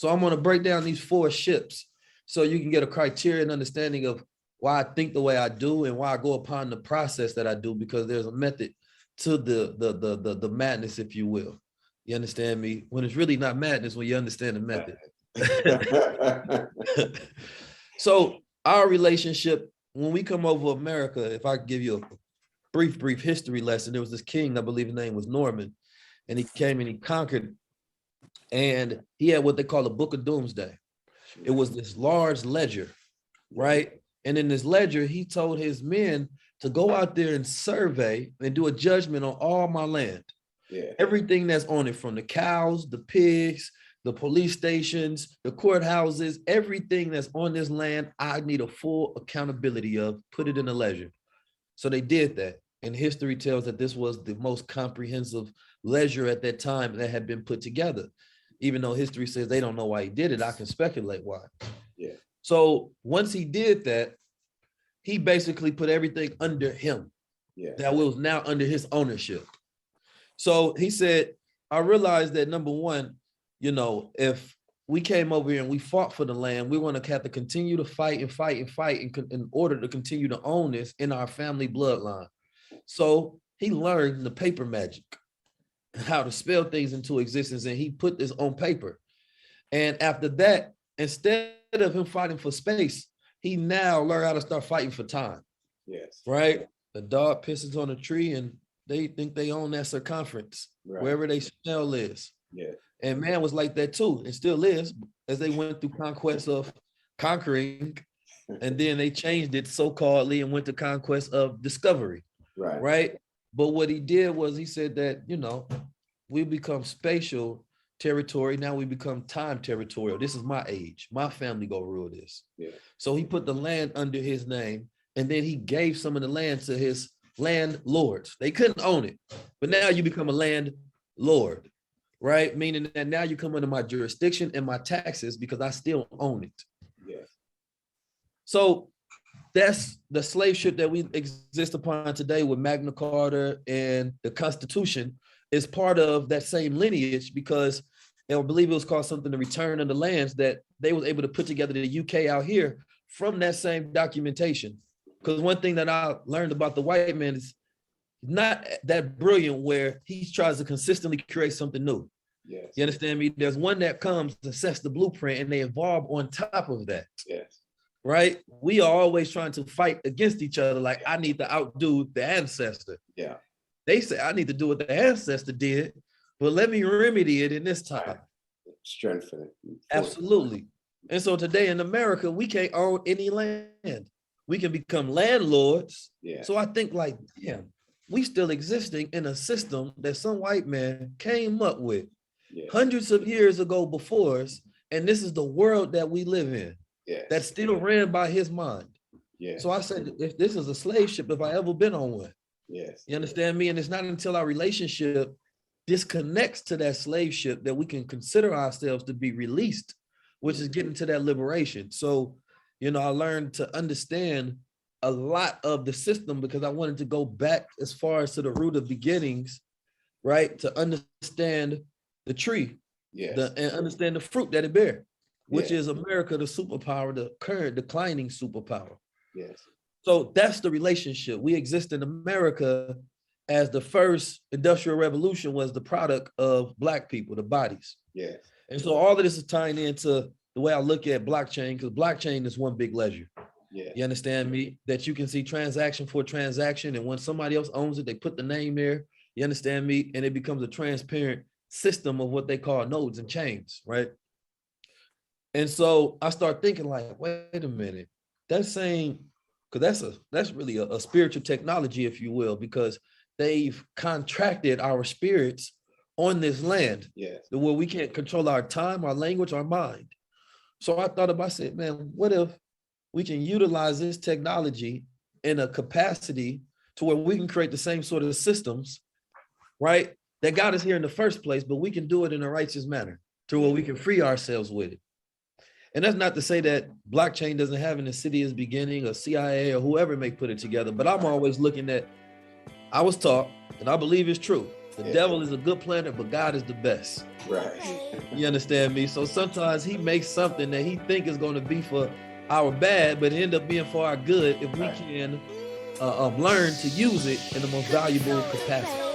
So I'm going to break down these 4 ships so you can get a criteria and understanding of why I think the way I do and why I go upon the process that I do, because there's a method to the madness, if you will. You understand me? When it's really not madness, when you understand the method. So our relationship, when we come over America, if I give you a brief history lesson, there was this king, I believe his name was Norman, and he came and he conquered, and he had what they call a Book of Doomsday. It was this large ledger, right? And in this ledger, he told his men to go out there and survey and do a judgment on all my land. Yeah. Everything that's on it, from the cows, the pigs, the police stations, the courthouses, everything that's on this land, I need a full accountability of, put it in a ledger. So they did that. And history tells that this was the most comprehensive ledger at that time that had been put together. Even though history says they don't know why he did it, I can speculate why. Yeah. So once he did that, he basically put everything under him. Yeah. That was now under his ownership. So he said, I realized that, number one, if we came over here and we fought for the land, we want to have to continue to fight in order to continue to own this in our family bloodline. So he learned the paper magic, how to spell things into existence, and he put this on paper. And after that, instead of him fighting for space, he now learned how to start fighting for time. Yes. Right? The dog pisses on a tree and they think they own that circumference, wherever they smell is. Yeah. And man was like that too, and still is, as they went through conquest of conquering, and then they changed it so-calledly and went to conquest of discovery. Right. But what he did was he said that, we become spatial territory. Now we become time territorial. This is my age. My family go rule this. Yeah. So he put the land under his name, and then he gave some of the land to his landlords. They couldn't own it, but now you become a landlord, right? Meaning that now you come under my jurisdiction and my taxes because I still own it. Yeah. So that's the slave ship that we exist upon today with Magna Carta and the Constitution is part of that same lineage, because I believe it was called something, the Return of the Lands, that they was able to put together the UK out here from that same documentation. Because one thing that I learned about the white man is not that brilliant where he tries to consistently create something new. Yes. You understand me? There's one that comes to sets the blueprint and they evolve on top of that. Yes. Right? We are always trying to fight against each other. Like, I need to outdo the ancestor. Yeah. They say, I need to do what the ancestor did, but let me remedy it in this time. Strengthen it. Absolutely. And so today in America, we can't own any land. We can become landlords. Yeah. So I think like, we still existing in a system that some white man came up with hundreds of years ago before us. And this is the world that we live in. Yes. That's still ran by his mind. Yes. So I said, if this is a slave ship, if I ever been on one, yes, you understand me? And it's not until our relationship disconnects to that slave ship that we can consider ourselves to be released, which is getting to that liberation. So, I learned to understand a lot of the system because I wanted to go back as far as to the root of beginnings, right? To understand the tree, and understand the fruit that it bears, which is America, the superpower, the current declining superpower. Yes. So that's the relationship. We exist in America as the first industrial revolution was the product of Black people, the bodies. Yes. And so all of this is tying into the way I look at blockchain, because blockchain is one big ledger. Yeah. You understand me? That you can see transaction for transaction, and when somebody else owns it, they put the name there. You understand me? And it becomes a transparent system of what they call nodes and chains, right? And so I start thinking like, wait a minute, that's saying, because that's really a spiritual technology, if you will, because they've contracted our spirits on this land, where we can't control our time, our language, our mind. So I thought about, I said, man, what if we can utilize this technology in a capacity to where we can create the same sort of systems, right, that got us here in the first place, but we can do it in a righteous manner to where we can free ourselves with it. And that's not to say that blockchain doesn't have an insidious beginning, or CIA or whoever may put it together, but I'm always looking at, I was taught, and I believe it's true, The Yeah. devil is a good planner, but God is the best. Right. You understand me? So sometimes he makes something that he think is going to be for our bad, but it end up being for our good if we can learn to use it in the most valuable capacity.